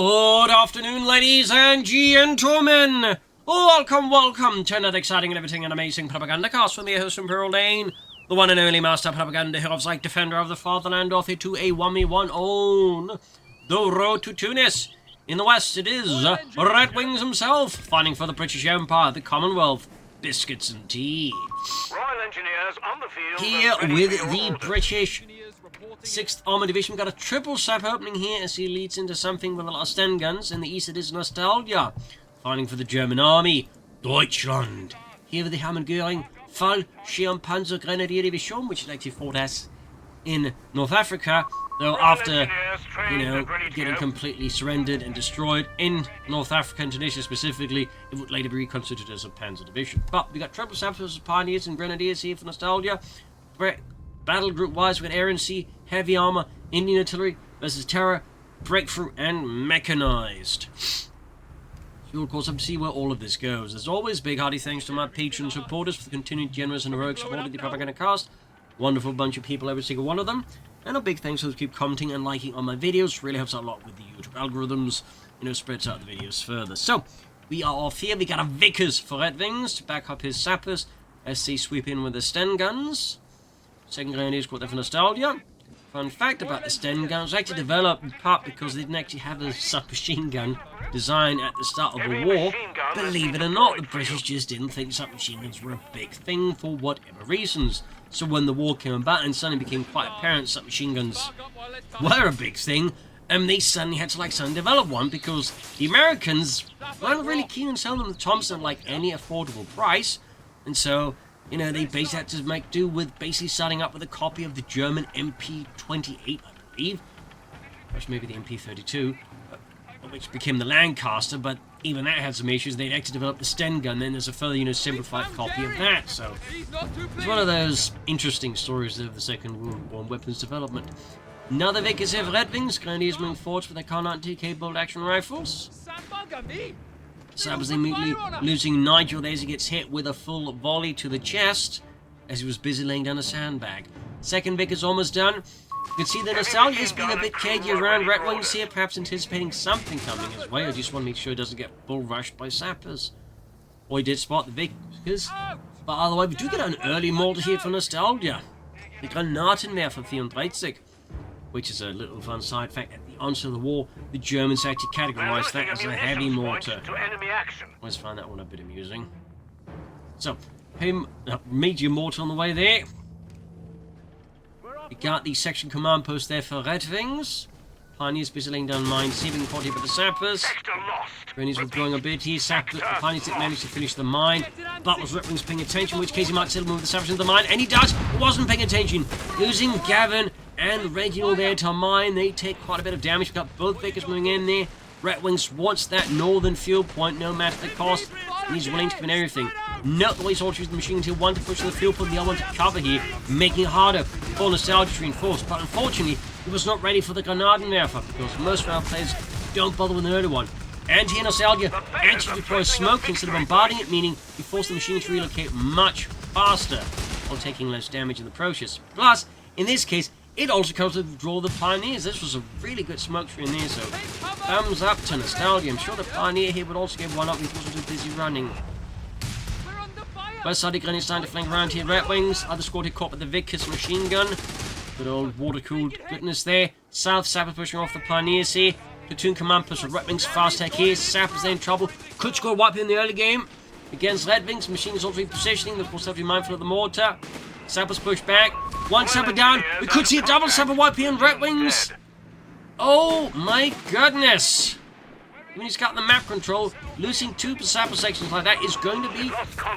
Good afternoon, ladies and gentlemen. Welcome to another exciting and everything and amazing Propagandacast with me, host Imperial Dane, the one and only master propaganda heroes like defender of the fatherland, author to a 1v1 on the road to Tunis. In the west, it is Redxwings himself, fighting for the British Empire, the Commonwealth, biscuits and tea. Royal Engineers on the field. Here with the British 6th Armoured Division. We've got a triple sap opening here as he leads into something with a lot of Sten guns. In the east, it is Nostalgia, fighting for the German army, Deutschland. Here with the Hammer Göring Fallschirmpanzer Grenadier Division, which is actually fought as in North Africa, though after, getting completely surrendered and destroyed in North Africa and Tunisia specifically, it would later be reconstituted as a Panzer Division. But we got triple saps versus Pioneers and Grenadiers here for Nostalgia. Battle group wise, we got Air&Sea, Heavy Armor, Indian Artillery versus Terror, Breakthrough, and Mechanized. You'll of course have to see where all of this goes. As always, big hearty thanks to my patrons and supporters for the continued generous and heroic support of the Propagandacast. Wonderful bunch of people, every single one of them. And a big thanks to those who keep commenting and liking on my videos. Really helps out a lot with the YouTube algorithms. Spreads out the videos further. So, we are off here. We got a Vickers for Redxwings to back up his sappers as they sweep in with the Sten guns. Second Grenadier Squad there for Nostalgia. Fun fact about the Sten gun was actually developed in part because they didn't actually have a submachine gun design at the start of the war. Believe it or not, the British just didn't think submachine guns were a big thing for whatever reasons. So when the war came about and suddenly became quite apparent submachine guns were a big thing, they suddenly had to develop one because the Americans weren't really keen on selling them the Thompson at any affordable price. And so, they basically had to make do with basically starting up with a copy of the German MP-28, I believe. Or maybe the MP-32, which became the Lancaster, but even that had some issues. They'd actually developed the Sten gun, then there's a further, simplified copy of that. So, it's one of those interesting stories of the Second World War weapons development. Another Vickers here for Redxwings. Grenadiers moving forward with their Car-90K bolt-action rifles. Sappers immediately losing Nigel there as he gets hit with a full volley to the chest as he was busy laying down a sandbag. Second Vickers almost done. You can see the Nostalgia is being a bit cagey around Redxwings here, perhaps anticipating something coming his way. I just want to make sure he doesn't get bull rushed by sappers. Or he did spot the Vickers. But either way, we do get an early mortar here for Nostalgia. The Granatenwerfer 34, which is a little fun side fact. At the onset of the war, the Germans actually categorized that as a heavy mortar. Let's find that one a bit amusing. So, medium mortar on the way there. We got the section command post there for Redxwings. Pioneers busy laying down mines, saving 40 by the sappers. Grenadiers withdrawing a bit here. Pioneers didn't manage to finish the mine, but was Redxwings paying attention, in which case he might still move the sappers into the mine, and he does. He wasn't paying attention. Losing Gavin and Reginald there to mine. They take quite a bit of damage. We've got both Vickers moving in there. Redxwings wants that northern field point, no matter the cost, and he's willing to win everything. Note the way he's also using the machine until one to push to the field point, the other one to cover here, making it harder for Nostalgia to reinforce. But unfortunately, he was not ready for the Granatenwerfer because most of our players don't bother with an early one. And here Nostalgia actually deploys smoke instead of bombarding it, meaning he forced the machine to relocate much faster while taking less damage in the process. Plus, in this case, it also comes with the withdrawal of the Pioneers. This was a really good smoke screen there, so thumbs up to Nostalgia. I'm sure the Pioneer here would also get one up if he wasn't too busy running. West side of Grenadiers starting to flank around here. Redxwings, other squad here caught with the Vickers machine gun. Good old water-cooled goodness there. South, Sappers pushing off the Pioneers here. Platoon command push for Redxwings, fast tech here. Sappers there in trouble. Could score a wipe in the early game against Redxwings. Machine is also repositioning. Of course, have to be mindful of the mortar. Sappers push back. One sapper down. We could see a double sapper wipe here on Redxwings. Oh my goodness. When he's got the map control, losing two sapper sections like that is going to be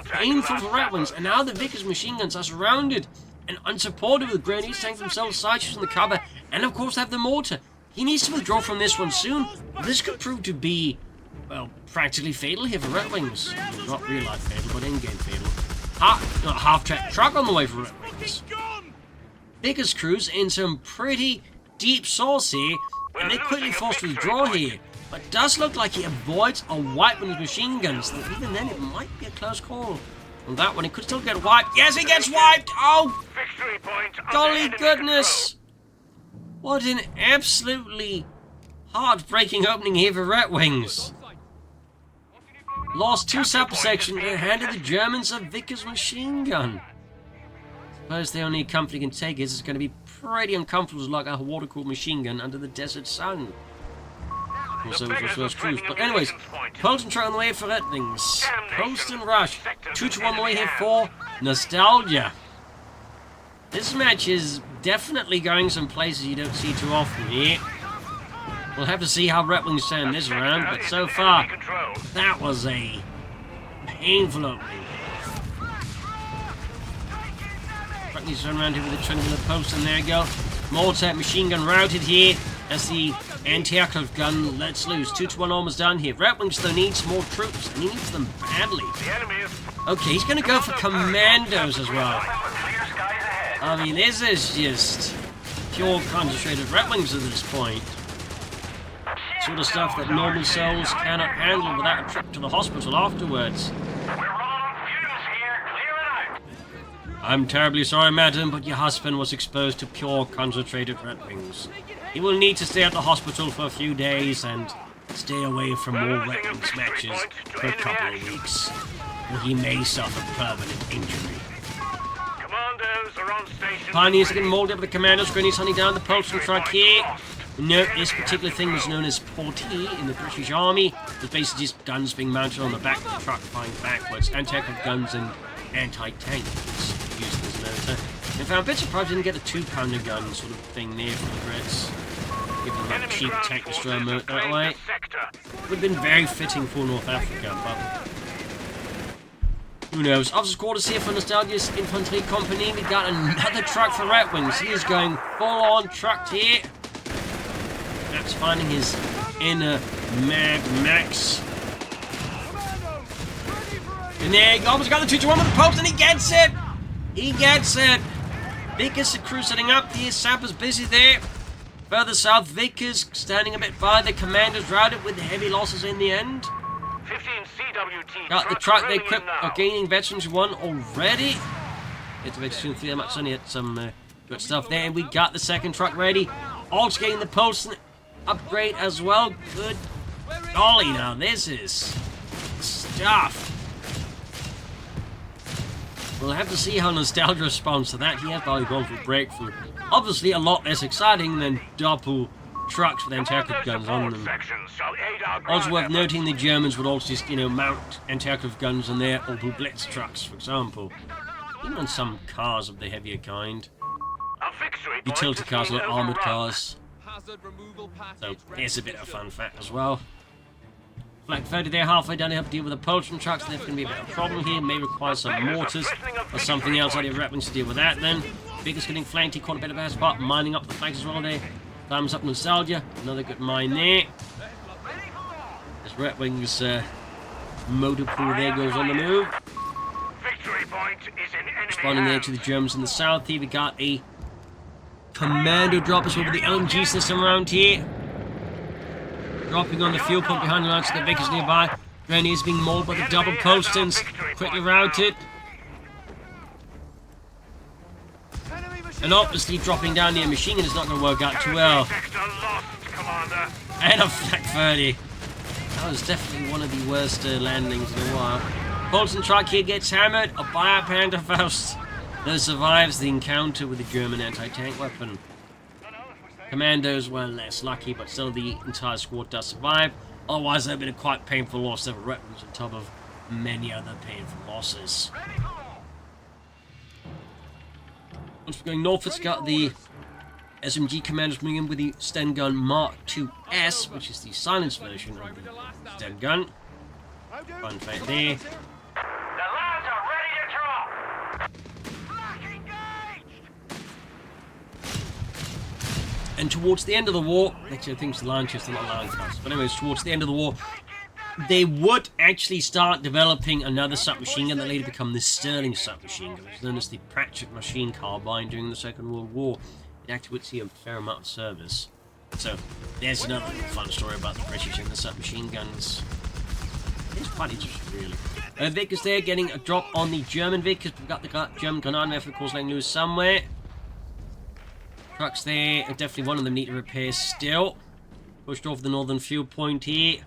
painful for Redxwings. And now the Vickers machine guns are surrounded and unsupported with Grenadiers tanks themselves, side in the cover, and of course have the mortar. He needs to withdraw from this one soon. This could prove to be, well, practically fatal here for Redxwings. Not real life fatal, but in-game fatal. Half-track truck on the way for Redxwings. Vickers crews in some pretty deep sauce here, and they're quickly forced to withdraw here. But it does look like he avoids a wipe with his machine guns. So even then, it might be a close call. On that one, he could still get wiped. Yes, he gets wiped! Oh! Golly goodness! What an absolutely Heartbreaking opening here for Redxwings. Lost 2 sapper sections and handed the Germans a Vickers machine gun. Suppose the only company can take it. It's going to be pretty uncomfortable to lock a water-cooled machine gun under the desert sun. Also, it was the first cruise. But anyways, Post and truck on the way for Redxwings. Post and rush. 2-1 on the way here for Nostalgia. This match is definitely going some places you don't see too often here. We'll have to see how Redxwings stand this round, but so far, that was a painful opening. Redxwings turn around here with a trend with a post, and there you go. Mortar machine gun routed here as the anti-aircraft gun lets loose. 2-1 almost done here. Redxwings though needs more troops, and he needs them badly. Okay, he's going to go for commandos as well. I mean, this is just pure concentrated Redxwings at this point. Sort of stuff that normal souls cannot handle without a trip to the hospital afterwards. I'm terribly sorry, madam, but your husband was exposed to pure concentrated Redxwings. He will need to stay at the hospital for a few days and stay away from more Redxwings matches for a couple of weeks, or he may suffer permanent injury. Pioneers are getting molded up with the commandos. Grenadiers hunting down the Pulse and truck here. Note, this particular thing was known as Portee in the British Army. It was basically just guns being mounted on the back of the truck firing backwards. Anti-aircraft guns and anti-tank guns used as motor. In fact, I'm a bit surprised I didn't get a 2-pounder gun sort of thing there for the Brits. Give them that cheap tank destroyer motor that way. Would have been very fitting for North Africa, but who knows? Officers' quarters here for Nostalgia's infantry company. We got another truck for Redxwings. He is going full-on trucked here. Max finding his inner Mad Max. And there he almost got the 2-1 with the post, and he gets it! He gets it! Vickers crew setting up here. Sappers busy there. Further south, Vickers standing a bit by. The commanders routed with heavy losses in the end. 15 CWT Got the truck they equipped are gaining veterans 1 already. It's veterans 3, I might only had some good stuff there. And we got the second truck ready. Also getting the post upgrade as well. Good golly, now this is stuff. We'll have to see how Nostalgia responds to that. He has probably gone for a breakthrough. Obviously a lot less exciting than double trucks with anti-aircraft guns on them. Also worth noting the Germans would also just, mount anti-aircraft guns on their Opel Blitz trucks, for example. Even on some cars of the heavier kind. Utility cars like armoured cars. So there's a bit of a fun fact as well. Flag 30 there, halfway down, they have to deal with the Poltron trucks. There's going to be a bit of a problem here. May require some mortars or something else out of Redxwings to deal with that then. Vickers getting flanked, he caught a bit of a bad spot, mining up the flags as well there. Climbs up Nostalgia, another good mine there. As Redxwings motor pool there goes on the move. Responding there to the Germans in the south here, we got a commando droppers over the LMG system around here. Dropping on the fuel pump behind the lines of the Vickers nearby. Grenadiers being mauled by the double Postons. Quickly routed. And obviously dropping down the machine gun is not going to work out too well. And a Flak 30. That was definitely one of the worst landings in a while. Bolton truck here gets hammered. A Biopanda Faust. Though survives the encounter with the German anti-tank weapon. Commandos were less lucky, but still the entire squad does survive. Otherwise, there have been a quite painful loss of Redxwings on top of many other painful losses. Once we're going north, it's got the SMG commandos coming in with the Sten gun Mark IIS, which is the silenced version of the Sten gun. Fun fact there. And towards the end of the war, actually I think it's the Lanchester, not Lancaster, but anyways, towards the end of the war, they would actually start developing another submachine gun that later become the Sterling submachine gun, which is known as the Pratchett machine carbine during the Second World War. It actually would see a fair amount of service. So, there's another fun story about the British and the submachine guns. It's quite interesting, really. Vickers there getting a drop on the German Vickers. We've got the German Grenadier rifle, of course, letting loose somewhere. Trucks there, and definitely one of them need to repair still. Pushed off the northern field point here.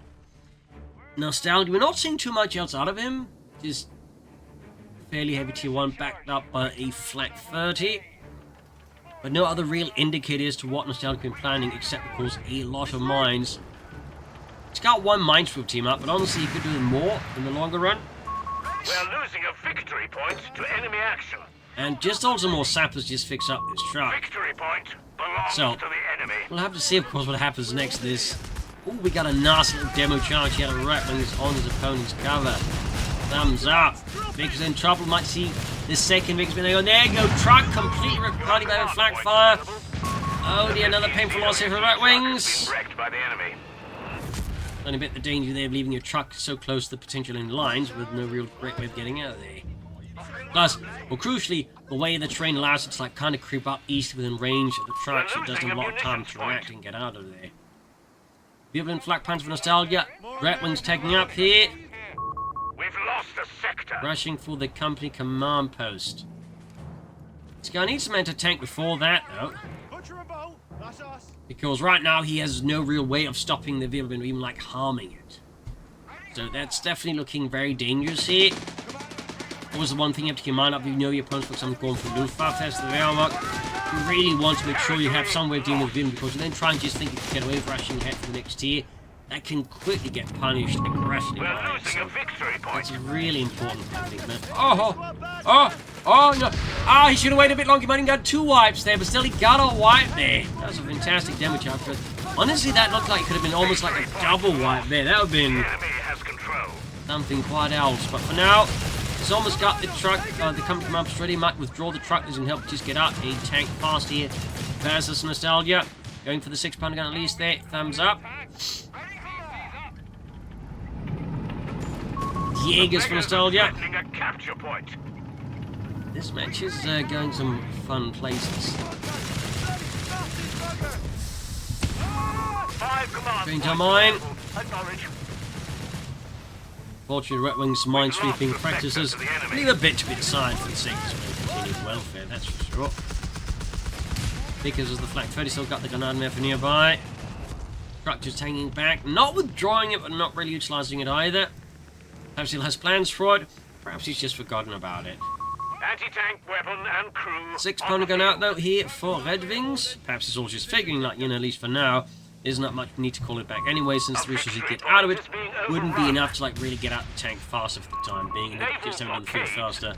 Nostalgia, we're not seeing too much else out of him. Just fairly heavy tier 1 backed up by a Flak 30. But no other real indicators to what Nostalgia has been planning except, of course, a lot of mines. It's got one minesweep team up, but honestly, he could do more in the longer run. We're losing a victory point to enemy action. And just also more sappers just fix up this truck. Victory point belongs to the enemy. We'll have to see, of course, what happens next to this. Ooh, we got a nice little demo charge here. Redxwings on his opponent's cover. Thumbs up. Victor's in trouble. Might see this second Victor's been there. There you go. Truck completely repelled by a flak fire. Oh dear, another painful loss here for Redxwings. Wrecked by the enemy. Only a bit the danger there of leaving your truck so close to the potential in lines with no real great way of getting out of there. Plus, well, crucially, the way the terrain allows it to like kind of creep up east within range of the truck, so it doesn't have a lot of time to react and get out of there. Violent flak pants for Nostalgia. Redxwings taking up here. We've lost a sector. Rushing for the company command post. This guy needs some anti-tank before that, though. Because right now he has no real way of stopping the Violent or even like harming it. So that's definitely looking very dangerous here. Always the one thing you have to keep in mind, if you know your opponent's for example going for Luftwaffe, that's the Wehrmacht. You really want to make sure you have some way of dealing with Violent, because you then try and just think you can get away with rushing ahead for the next tier. That can quickly get punished aggressively. We're losing a victory point. That's really important, I think, man. No. Ah, he should have waited a bit longer. He might have got 2 wipes there, but still he got a wipe there. That was a fantastic damage output. Honestly, that looked like it could have been almost like a double wipe there. That would have been something quite else. But for now, he's almost got the truck, the company command post ready. Might withdraw the truck. Doesn't help just get out a tank fast here. Versus Nostalgia. Going for the 6-pounder gun at least there. Thumbs up. Jaegers for Nostalgia. This match is going some fun places. Green to mine. Fortunately, Redxwings mine sweeping practices leave a bit to be desired for the sake of continued welfare, that's for sure. Because as the Flak 30 still got the Grenadier for nearby. Truck just hanging back, not withdrawing it, but not really utilising it either. Perhaps he has plans for it, perhaps he's just forgotten about it. Anti-tank weapon and crew. 6-pounder gun out though here for Redxwings. Perhaps he's all just figuring that, at least for now, there's not much need to call it back anyway, since the resources you get out of it wouldn't be enough to like really get out the tank faster for the time being, and just having on the field faster.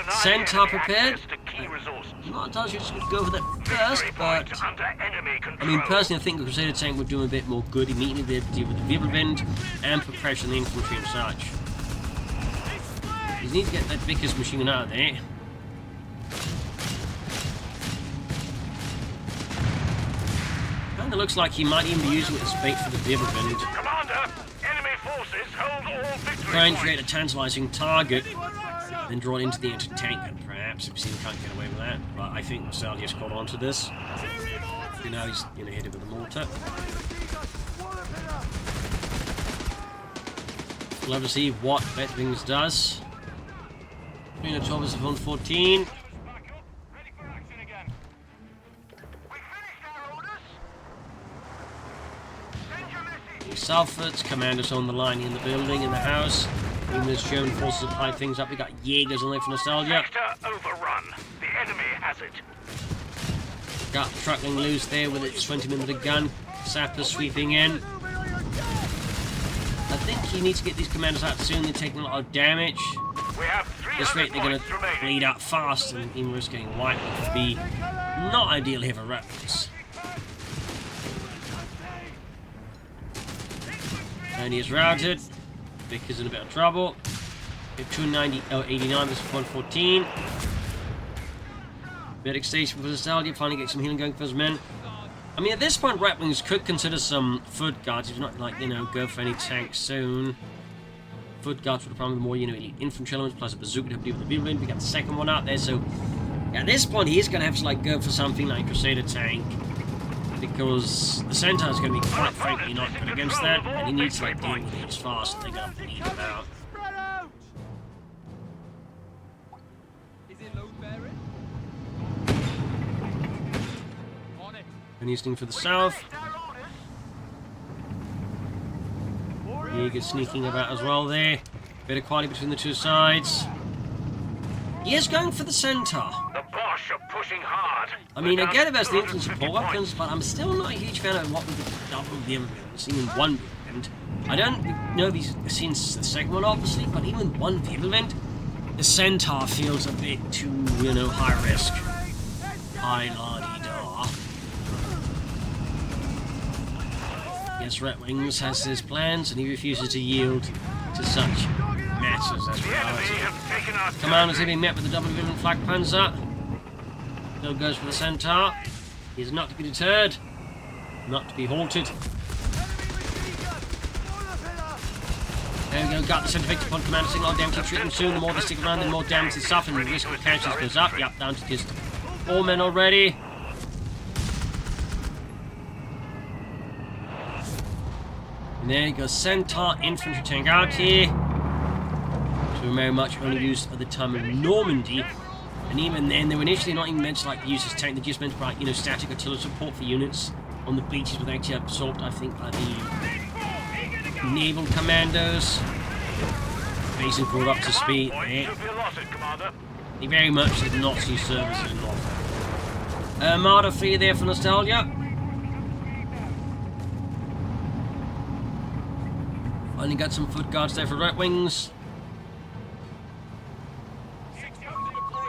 Centaur prepared. I'm not entirely sure just go for that first, but I mean personally I think the Crusader tank would do a bit more good immediately. They'd deal with the Wirbelwind and put pressure on the infantry and such. You need to get that Vickers machine gun out of there. Kinda looks like he might even be using it as bait for the Wirbelwind. Commander, enemy forces hold all victory. Try and create a tantalizing target, then draw it into the anti-tank gun, perhaps. If you can't get away with that, but I think Nostalgia's caught on to this. Now he's hit it with a mortar. We'll have to see what Redxwings does. Between the 12 is 114. Salfords, commanders on the line in the building, in the house. Even as German forces apply things up, we got Jaegers on there for Nostalgia. Overrun. The enemy has it. Got the truckling loose there with its 20mm gun. Sappers sweeping in. I think he needs to get these commanders out soon. They're taking a lot of damage. This rate they're going to bleed out fast, and even risk getting wiped would be not ideal here for Redxwings. And he is routed. Vic is in a bit of trouble. 290, 89 versus 114. Medic station for Nostalgia, finally get some healing going for his men. I mean, at this point, Redxwings could consider some foot guards. If not, like, go for any tanks soon. Foot guards would probably be more, elite infantry elements, plus a bazooka to deal with the Wirbelwind. We got the second one out there, so at this point, he is going to have to, go for something like Crusader tank. Because the Centaur is going to be quite frankly not good against that, and he needs to deal with it as fast as they're going to bleed him out. And he's looking for the south. Jaeger sneaking about as well there. Bit of quality between the two sides. He is going for the Centaur. The Bosch are pushing hard. I mean, I get it as the infantry support weapons, but I'm still not a huge fan of what with the double virulence, even one virulent. I don't know if he's seen the second one, obviously, but even with one virulent, the Centaur feels a bit too, you know, high risk. High la-di-da. Yes, Redxwings has his plans, and he refuses to yield to such matters as reality. Commanders have been met with the double virulent flak panzer. Still goes for the Centaur. He's not to be deterred, not to be halted. There we go, got the centre victor upon commander signal. Damage to treat them soon. The more they stick around, the more damage they suffer, and the risk of catches goes up. Yep, down to just 4 men already. And there you go, Centaur infantry tank out here. So very much only used at the time of Normandy. And even then, they were initially not even meant to like use this tank. They just meant to provide, you know, static artillery support for units on the beaches, but actually absorbed, I think, by the naval commandos. Basically brought up to speed. They very much did not see service in North. Armada 3 there for nostalgia. Finally got some foot guards there for Redxwings.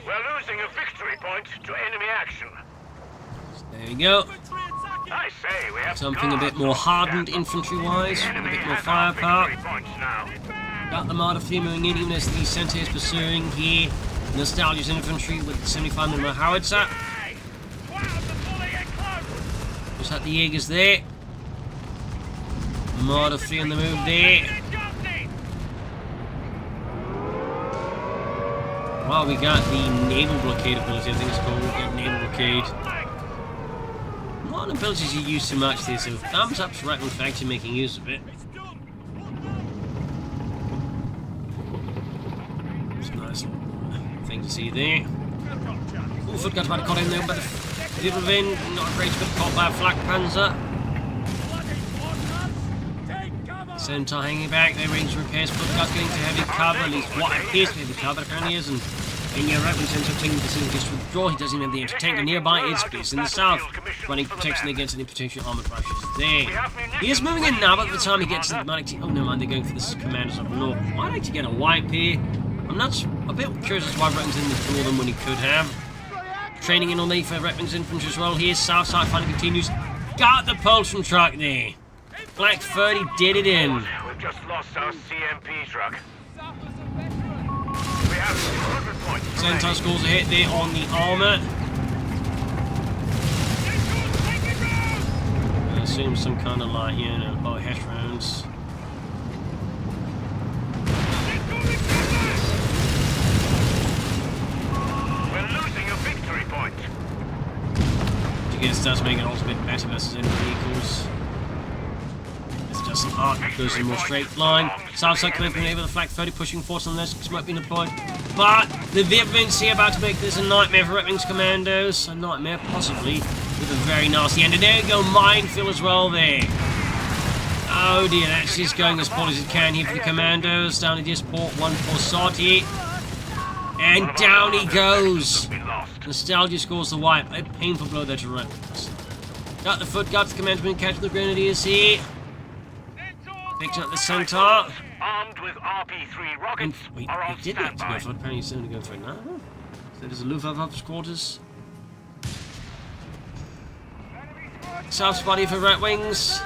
We're losing a victory point to enemy action. There we go. I say we have Something a bit more hardened infantry-wise, with a bit more firepower. Got the Armada 3 moving in, even as the Centaur is pursuing here. Nostalgia's infantry with 75mm howitzer. Just had the Jaegers there. Armada 3 on the move there. Well, we got the naval blockade ability, I think it's called. We got naval blockade. Not an abilities you use too much there, so thumbs up to Redxwing for actually making use of it. It's a nice little thing to see there. Ooh, foot guards about to cut in there, but the little Vin, not a great bit caught by a flak panzer. Centaur hanging back, their range repairs, foot guards getting to heavy cover, at least what appears to be heavy cover, apparently isn't. And yeah, Redxwing Centaur taking the decision to withdraw. He doesn't even have the anti-tank, and nearby is Space in the south, running protection against any potential armoured rushes there. He is moving in now, but by the time he gets to the diplomatic team, oh no mind, they're going for the commanders up north. I'd like to get a wipe here. I'm not a bit curious as to why Redxwings didn't withdraw them when he could have. Training in on the for Redxwings infantry as well here. South side fighting continues. Got the propulsion truck there. Black 30 did it in. We've just lost our CMP truck. We have 200 points. Centaur scores a hit there on the armour. I assume some kind of like, you know, CoH3 rounds. We're losing a victory point. Which I guess does make it also a bit better versus enemy vehicles. Just an arc that goes in a more straight line. Southside connecting over the Flak 30, pushing force on this. Smoke being deployed. But the Virulence here about to make this a nightmare for Redxwings commandos. A nightmare, possibly, with a very nasty end. And there you go, minefield as well there. Oh dear, that's just going as poorly as it can here for the commandos. Down to just port 1 for Sati. And down he goes. Nostalgia scores the wipe. A painful blow there to Redxwings. Got the foot guards, the commander's catching the grenadiers here. Picking up the Centaur. Armed with RP3 rockets. Wait, are on he did have to standby. go for it. Apparently he's only going for it now. So there's a Luftwaffe's quarters. South body for Redxwings.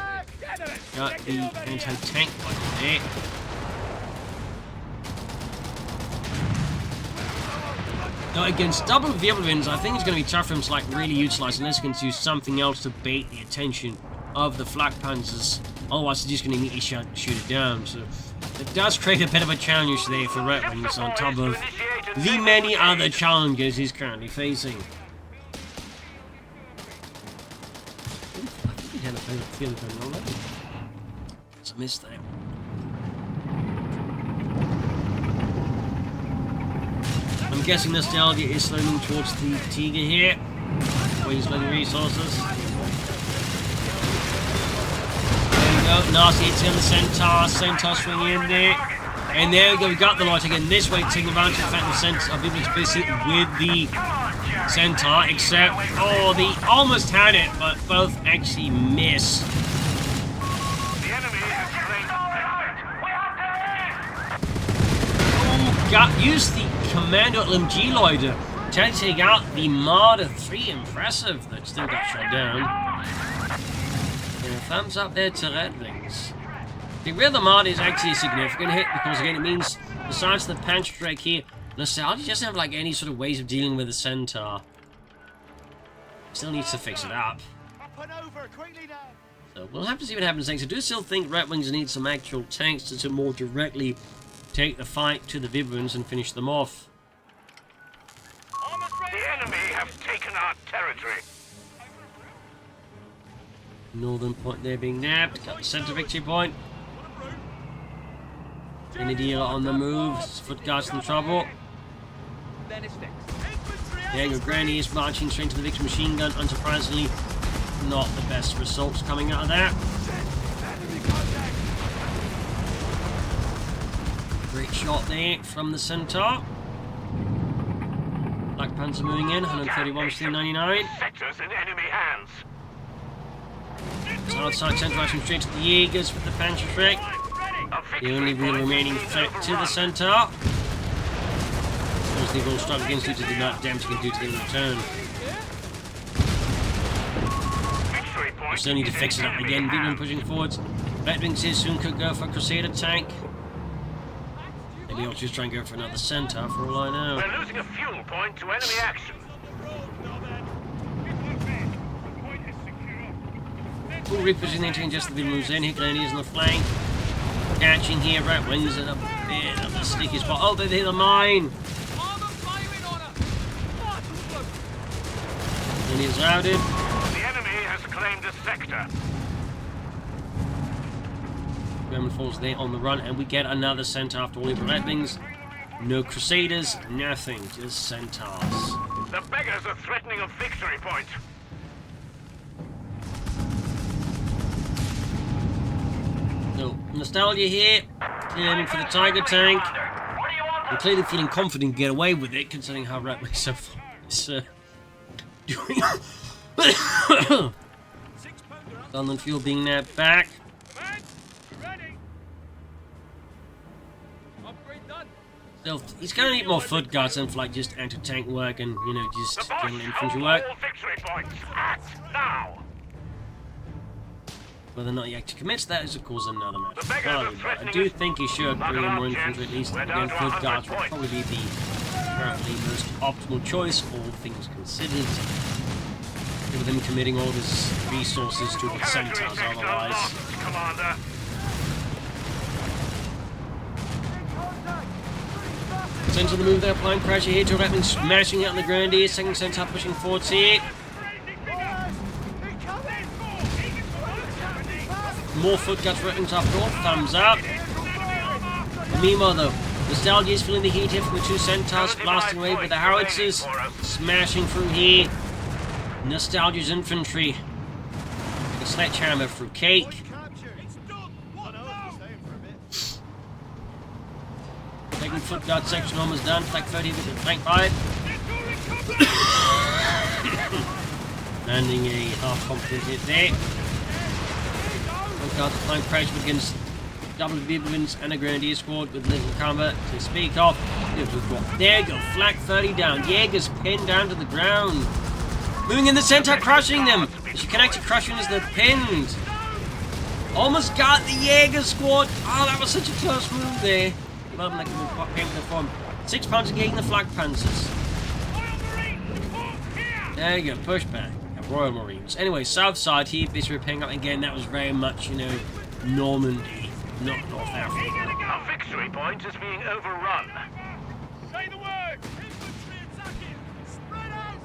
Got the anti-tank body there. Now against double Virulence, I think it's going to be tough for him to like really utilise unless he can do something else to bait the attention of the flak panzers. Otherwise, they're just going to immediately shoot it down. So it does create a bit of a challenge there for Redxwings on top of the many other challenges he's currently facing. I think he had a feeling going already. It's a miss there. I'm guessing Nostalgia is slowing towards the Tiger here, where he's loading resources. There we go. go. Nasty hits on the Centaur. Centaur swinging in there. And there we go. We got the light again. This way, taking advantage of the fact the Centaur. Biblin's busy with the Centaur, except, oh, they almost had it, but both actually miss. The enemy has Use the Commando LMG loader to take out the Marder 3. Impressive. That still got shot down. Yeah, thumbs up there to Redxwings. The rear of the Marder is actually a significant hit because, again, it means besides the punch strike here, Nostalgia doesn't have like any sort of ways of dealing with the Centaur. Still needs to fix it up. So we'll have to see what happens next. I do still think Redxwings need some actual tanks to more directly take the fight to the Vibrants and finish them off. The enemy have taken our territory. Northern point there being nabbed. Got the center victory point. Grenadier on the move. Foot guards in trouble. There you go. Granny is marching straight to the victory machine gun. Unsurprisingly, not the best results coming out of that. Great shot there from the Centaur. Black Panzer moving in, 131 to 99. Sectors in enemy hands. So outside Centaur rushing straight to the Jaegers with the Panzer Shrek. The only real remaining threat to the Centaur. They've all struck against due to the amount of damage you can do to them in return. We still need to fix it up again. Vibrant pushing forwards. Redxwings here soon could go for a Crusader tank. Maybe I'll just try and go for another Centaur for all I know. We're losing a fuel point to enemy action. Full repositioning the entering just the Vibrant moves in. Hicklanies on the flank. Catching here. Redxwings in a bit of a sticky spot. Oh, they hit the mine. And he's routed. The enemy has claimed the sector. German falls there on the run, and we get another Centaur after all the Redxwings. No Crusaders, nothing, just Centaurs. The beggars are threatening a victory point. So, Nostalgia here, clearing for the Tiger tank. We're clearly feeling confident to get away with it, considering how Redxwings so far is doing. Sunland fuel being nabbed back. Still, he's going to need more foot guards than for like just anti-tank work and, you know, just general infantry work. Victory points. Act now. Whether or not he actually commits that is, of course, another matter. But I do think he should bring in more infantry at least. Again, foot guards would probably be the currently most optimal choice, all things considered. With him committing all of his resources to the Centaurs otherwise. Commander. Centaur on the move there, applying pressure here to Redxwings, smashing out on the Grenadier. Second Centaur pushing forwards here. More foot guards for Redxwings after all. Thumbs up. Meanwhile, though, Nostalgia is feeling the heat here from the two Centaurs, blasting away with the howitzers, smashing through here. Nostalgia's infantry. Like a sledgehammer through cake. Second foot guard section almost done. Flank 30 with the flank 5. Landing a half confident hit there. Foot guards applying pressure against double Vibrants and a Grenadier squad with little cover to speak of. There you go. Flank 30 down. Jaegers pinned down to the ground. Moving in the Centaur, crushing them. She can actually crush them as they're pinned. Almost got the Jaeger squad. Oh, that was such a close move there. Love like a painful form. 6 pounds against the Flak Panzers. There you go, pushback. Royal Marines. Anyway, south side here, basically paying up again. That was very much, you know, Normandy, not North Africa. Our victory point is being overrun. Say the word! Infantry attacking! Spread out!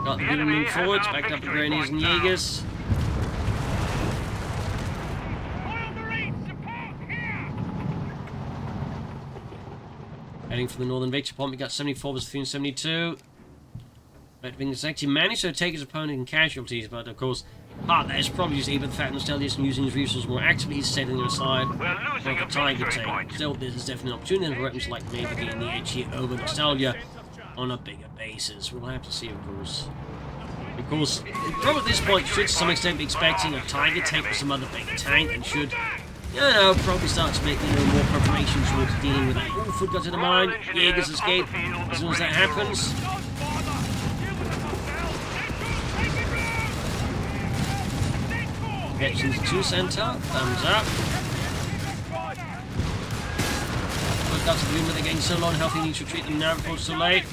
Got the Vibrant move forwards, backed up the Grenadiers and Jaegers. Heading for the northern victory point, we got 74 versus 72. Redxwings actually managed to take his opponent in casualties, but of course, But that is probably just either the fact Nostalgia is using his resources more actively, he's setting them aside, We're or losing the a Tiger victory tank. point. Still, this is definitely an opportunity for weapons like maybe getting the edge here over Nostalgia on a bigger basis. We'll have to see, of course. Of course, from at this point, should to some extent be expecting a Tiger tank or some other big tank, and should, you know, probably start to make, you know, more preparations towards dealing with that. Oh, foot got to the mine. Jaegers escape. As soon as that happens. Redxwings 2 Centaur. Thumbs up. Foot got to the room, but they're getting so low on health, he needs to retreat them now before it's too late.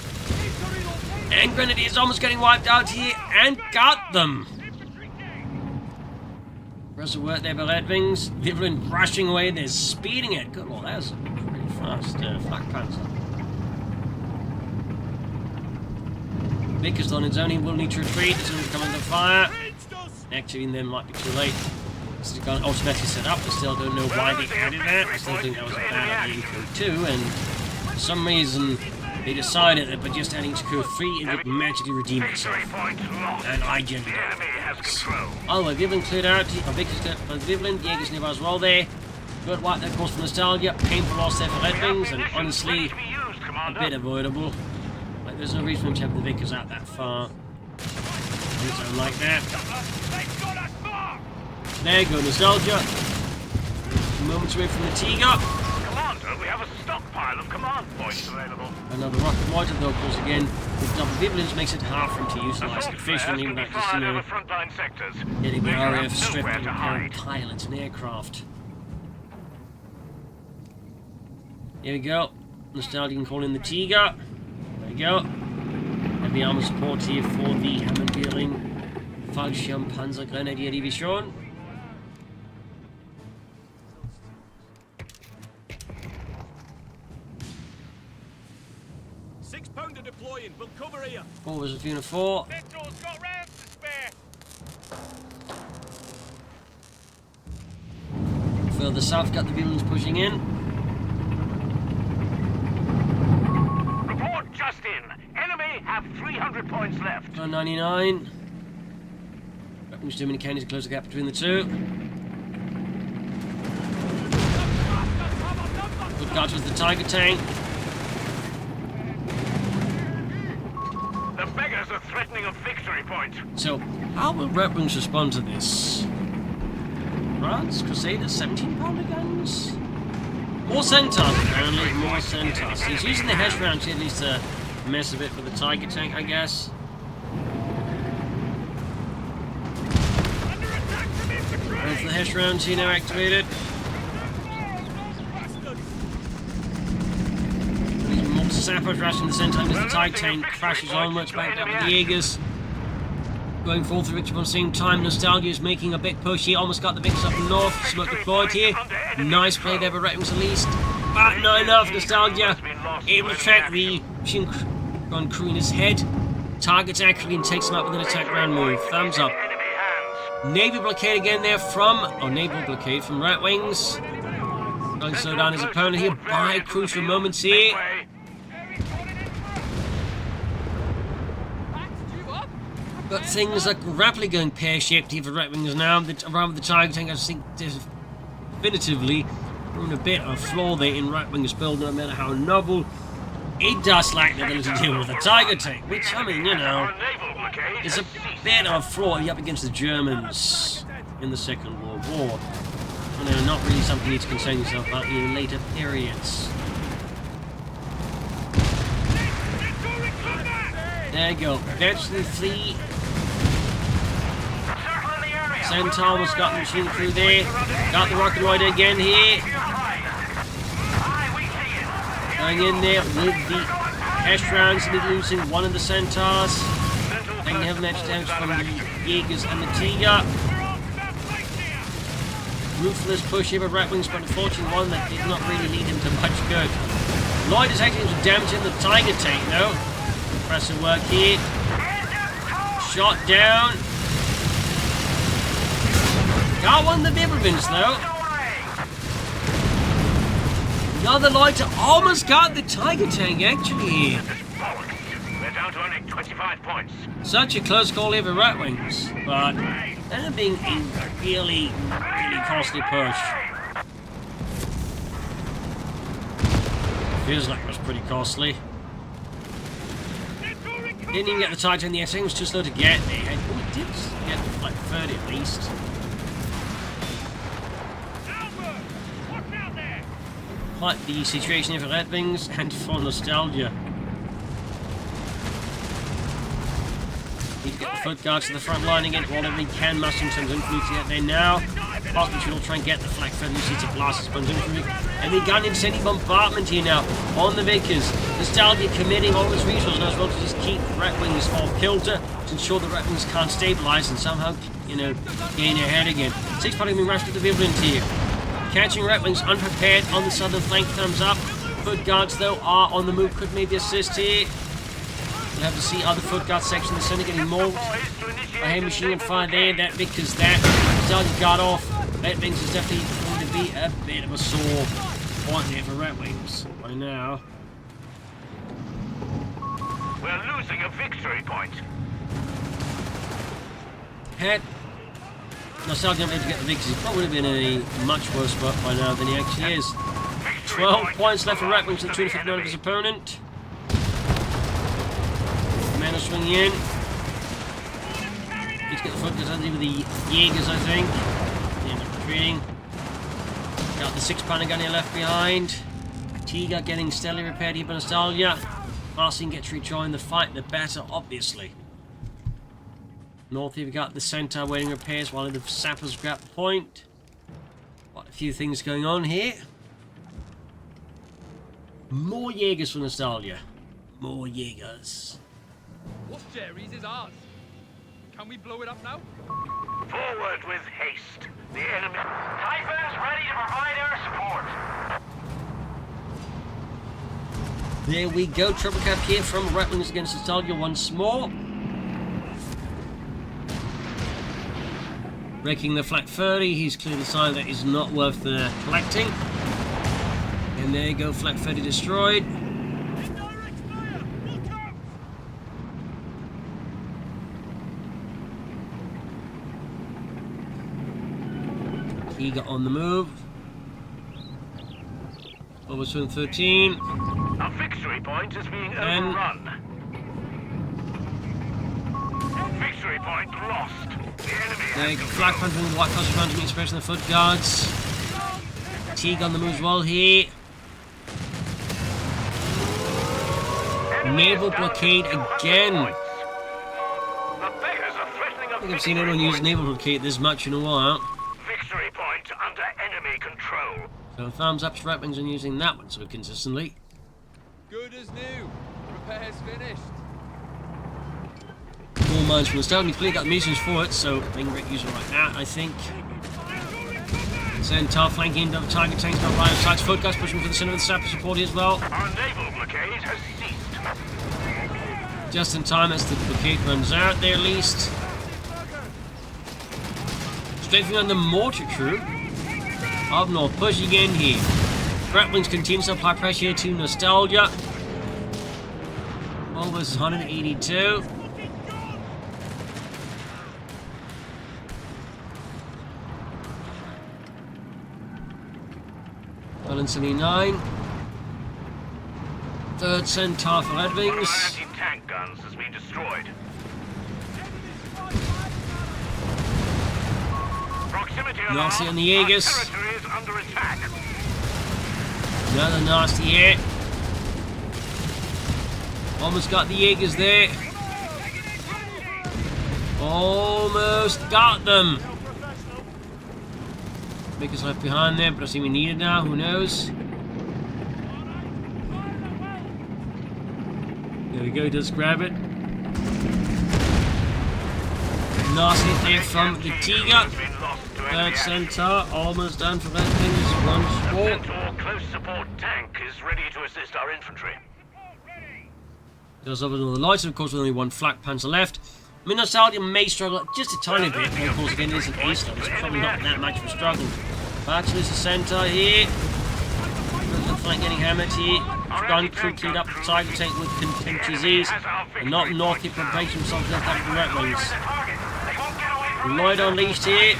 And Grenadiers almost getting wiped out here, and got them! Impressive work there by Redxwings. Vibrant rushing away, they're speeding it. Good lord, that was a pretty fast flak panzer. Vickers on its own, he will need to retreat as soon as coming to fire. Actually, then might be too late. This has got automatically set up, I still don't know why they added that. I still think that was a bad idea in Code 2, and for some reason, they decided that by just adding to Code 3, it would magically redeem itself. And I genuinely don't think it. Oh, well, Viblin cleared out. Vickers cleared out Viblin. Jaegers nearby as well there. Good wipe that course for Nostalgia. Painful loss there for Redxwings, and honestly, a bit avoidable. Like, there's no reason for him to have the Vickers out that far. Something like that. There you go, Nostalgia. Moments away from the Tiger. Commander, we have a stockpile of command points available. Another rocket launcher, though, of course, again, with double Viblins makes it hard for him to utilize it efficiently without just, you know, getting the RAF stripped and repairing pilots and aircraft. Here we go. Nostalgia can call in the Tiger. There we go. Heavy armor support here for the Hammerbeering Fallschirmpanzer Grenadier Division. Pounder deploying. We'll cover here. Forward is Unit 4. Centaur's got rounds to spare. Further south, got the villains pushing in. Report just in. Enemy have 300 points left. 99. Weapons too many cannons to close the gap between the two. Good guards with the Tiger tank. The beggars are threatening a victory point. So, how will Redxwings respond to this? France, Crusaders, 17-pounder guns? More Centaurs, apparently, more Centaurs. So he's using the Hesh rounds here at least to mess a bit with the Tiger tank, I guess. Wait for the Hesh rounds here now activated. Sappers rushing the Centaur as the Tiger tank crashes onwards, backed up with the Jaegers. Going forward through Richmond at the same time, Nostalgia is making a big push here, almost got the Vickers up north, smoke deployed here. Nice play there by Redxwings at least. But not enough, Nostalgia able to track the machine gun crew in his head. Targets accurately and takes him up with an attack round move. Thumbs up. Naval blockade again there naval blockade from Redxwings. Trying to slow down his opponent here by crucial moments here. But things are rapidly going pear-shaped here for Redxwings now. Around with the Tiger tank, I think definitively we're in a bit of a flaw there in Redxwings' build, no matter how novel. It does lack the ability to deal with the Tiger tank, which, I mean, you know, is a bit of a flaw up against the Germans in the Second World War. You know, not really something you need to concern yourself about in later periods. There you go. That's the three. Centaur almost got the machine crew there. Got the rocket rider again here. Going in there with the Hesh rounds, losing one of the Centaurs. Taking heavy match damage from the Jaegers and the Tiger. Ruthless push here by Redxwings, but unfortunately one that did not really lead him to much good. Lloyd is actually damaging the Tiger tank though. Impressive work here. Shot down. Got one of the Vibrants though. Another lighter almost got the Tiger tank actually. We're down to only 25 points. Such a close call here for Redxwings, but And it being a really, really costly push. Feels like it was pretty costly. Didn't even get the Titan. The X-Wing was too slow to get there. Oh, it did get like 30 at least. Quite the situation here for Redxwings and for nostalgia. Need to get the foot guards to the front line again. Whatever they can, mastering some infantry to get there now. Hospital will try and get the flak feather seats to blast his sponge infantry. And we got an insane bombardment here now on the Vickers. Nostalgia committing all his resources as well to just keep Redxwings off kilter to ensure the Redxwings can't stabilize and somehow, you know, gain ahead again. 6 party being rushed to the Vibrant here. Catching Redxwings unprepared on the southern flank comes up. Foot guards though are on the move, could maybe assist here. We'll have to see other foot guard section in the center getting mauled by heavy machine gun fire there. That because that Nostalgia got off. Redxwings is definitely going to be a bit of a sore point here for Redxwings by now. We're losing a victory point. Had Nostalgia been able to get the Vickers, he's probably been in a much worse spot by now than he actually is. 12 points left for Redxwings to the 259 of his opponent. Commander swinging in. Need to get the foot guards under with the Jaegers, I think. They end up retreating. Got the 6-pounder gun here left behind. Tiga getting steadily repaired here by Nostalgia. Marcin gets to rejoin the fight, the better, obviously. North here we got the Centaur waiting repairs while the sappers grab the point. Quite a few things going on here. More Jaegers for Nostalgia. More Jaegers. What's Jerry's is ours. Can we blow it up now? Forward with haste. The enemy... Typhoon's ready to provide air support. There we go. Triple cap here from Redxwings against Nostalgia once more. Wrecking the flak 30. He's clearly decided that is not worth the collecting. And there you go. Flak 30 destroyed. Indirect fire! Look out! He got on the move. Over to 13. A victory point is being overrun. Victory point lost. The enemy There you has go. Flak punch with the white cross around to meet especially the foot guards. Teague on the move as well here. Naval blockade again. The beggars are threatening a I think I've seen victory anyone use point. naval blockade this much in a while. Victory point under enemy control. So thumbs up to Redxwings on using that one so consistently. Good as new. Repairs finished. More mines from the start. We've clearly got the munitions for it, so being great use right now, I think. Centaur flanking the target tanks by right sides. Foot guys pushing for the center of the sapper support here as well. Our naval blockade has ceased. Just in time as the blockade runs out there at least. Strafing on the mortar crew. Up north, pushing in here. Redxwings continues to apply pressure here to Nostalgia. Well versus 182. Well in 79. Third Centaur for One of our Redxwings. anti-tank guns has been destroyed. Proximity Nasty alarm. on the Jaegers. Our territory is under attack. Another nasty hit. Almost got the Jaegers there. Almost got them. Vickers left behind there, but I see we need it now. Who knows? There we go. Just grab it. Nasty hit there from the Tiga. Has been lost to enemy Third action. Centaur almost done for Redxwings. One sport. Centaur close support tank is ready to assist our infantry. There's other than the lights, of course, with only one flak panzer left. I mean, Nostalgia may struggle just a tiny bit, but of course, again, it is an ace level, so it's probably not that much of a struggle. Back to the Centaur here. Looks like getting hammered here. Gun crew cleaned up the target tank with contemptuous ease. And not North keep preparation themselves to attack the Redxwings. They won't get away from Lloyd unleashed here.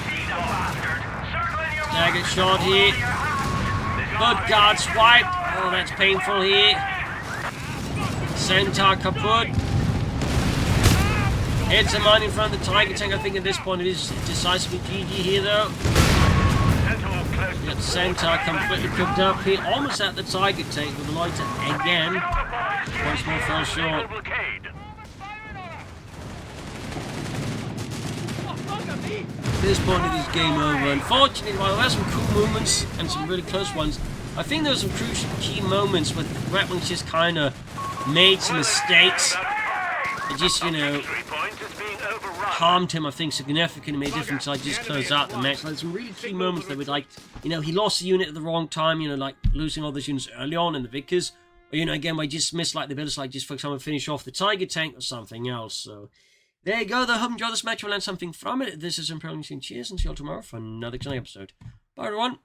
Staggered shot here. Good guard swipe. Oh, that's painful here. Centaur kaput. Hits a mine in front of the Tiger tank. I think at this point it is decisively GG here though. Got Centaur completely cooked up here. Almost at the Tiger tank with the lighter again. Once more fell short. At this point it is game over. Unfortunately, while there were some cool moments and some really close ones, I think there were some crucial key moments where the Redxwings just kind of made some mistakes. It just, you know, harmed him, I think, significantly, made a difference. I just closed out the match. There's some really key moments that would, like, you know, he lost the unit at the wrong time, you know, like losing all those units early on in the Vickers. Or, you know, again, I just missed, like, the ability, like, just, for example, finish off the Tiger tank or something else. So, there you go, though. Hope you enjoyed this match. We'll learn something from it. This is Imperial. Cheers, and see you all tomorrow for another exciting episode. Bye, everyone.